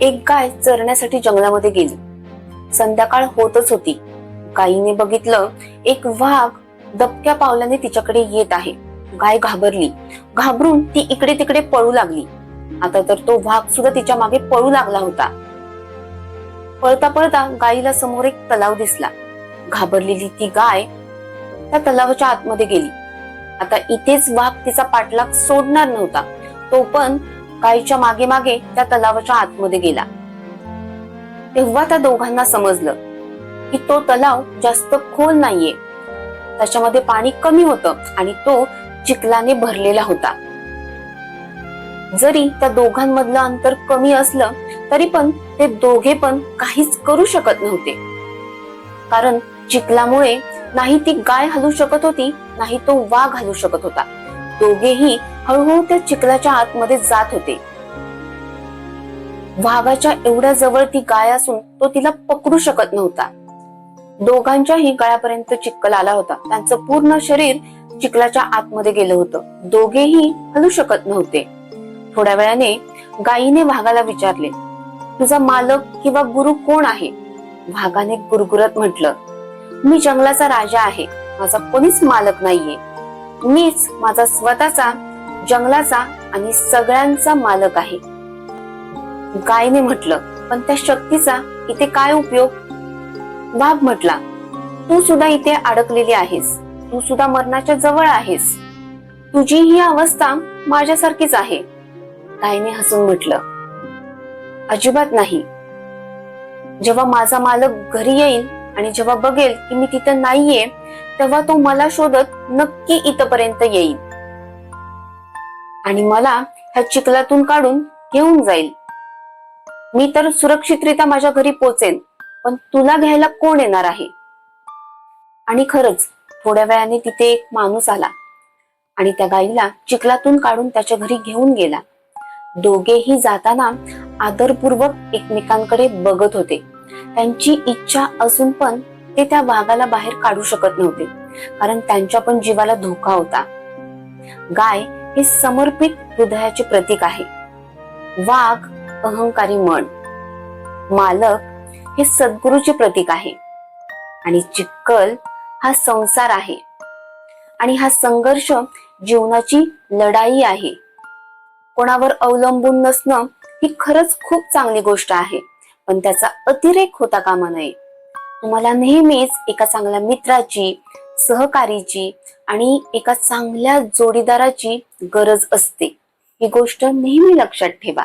एक गाय चरण्यासाठी जंगलामध्ये गेली. संध्याकाळ होतच होती. गायीने बघितलं, एक वाघ दबक्या पावलाने तिच्याकडे येत आहे. गाय घाबरली. घाबरून ती इकडे तिकडे पळू लागली. आता तर तो वाघ सुद्धा तिच्या मागे पळू लागला होता. पळता पळता गायीला समोर एक तलाव दिसला. घाबरलेली ती गाय त्या तलावाच्या आतमध्ये गेली. आता इथेच वाघ तिचा पाठलाग सोडणार नव्हता. तो पण गायीच्या मागे मागे त्या तलावाच्या आतमध्ये गेला. तेव्हा त्या दोघांना समजलं की तो तलाव जास्त खोल नाहीये. त्याच्यामध्ये पाणी कमी होतं आणि तो चिखलाने भरलेला होता. जरी त्या दोघांमधलं अंतर कमी असलं तरी पण ते दोघे पण काहीच करू शकत नव्हते. कारण चिखलामुळे नाही ती गाय हलू शकत होती, नाही तो वाघ हलू शकत होता. दोघेही हळूहळू त्या चिखलाच्या आतमध्ये जात होते. वाघाच्या एवढ्या जवळ ती गाय असून तो तिला पकडू शकत नव्हता. दोघांच्याही गळ्यापर्यंत चिखल आला होता. त्यांचं पूर्ण शरीर चिखलाच्या आतमध्ये गेलं होतं. दोघेही हलू शकत नव्हते. थोड्या वेळाने गायीने वाघाला विचारले, तुझा मालक किंवा गुरु कोण आहे? वाघाने गुरगुरत म्हटलं, मी जंगलाचा राजा आहे. माझा कोणीच मालक नाहीये. मीच माझा स्वतःचा, जंगलाचा आणि सगळ्यांचा मालक आहे. गायीने म्हटलं, पण त्या शक्तीचा इथे काय उपयोग? वाघ म्हटला, तू सुद्धा इथे अडकलेली आहेस. तू सुद्धा मरणाच्या जवळ आहेस. तुझी ही अवस्था माझ्यासारखीच आहे. गायीने हसून म्हटलं, अजिबात नाही. जेव्हा माझा मालक घरी येईल आणि जेव्हा बघेल की मी तिथं नाहीये, तेव्हा तो मला शोधत नक्की इथपर्यंत येईल आणि मला ह्या चिखलातून काढून घेऊन जाईल. मी तर सुरक्षितरित्या माझ्या घरी पोहोचेन, पण तुला घ्यायला कोण येणार आहे? आणि खरंच थोड्या वेळाने तिथे एक माणूस आला आणि त्या गायीला चिखलातून काढून त्याच्या घरी घेऊन गेला. दोघेही जाताना आदरपूर्वक एकमेकांकडे बघत होते. त्यांची इच्छा असून पण ते त्या वाघाला बाहेर काढू शकत नव्हते, कारण त्यांच्या पण जीवाला धोका होता. गाय हे समर्पित हृदयाचे प्रतीक आहे. वाघ अहंकारी मन. मालक हे सद्गुरूचे प्रतीक आहे. आणि चिखल हा संसार आहे. आणि हा संघर्ष जीवनाची लढाई आहे. कोणावर अवलंबून नसणं ही खरंच खूप चांगली गोष्ट आहे, पण त्याचा अतिरेक होता कामा नये. तुम्हाला नेहमीच एका चांगल्या मित्राची, सहकारीची आणि एका चांगल्या जोडीदाराची गरज असते. ही गोष्ट नेहमी लक्षात ठेवा.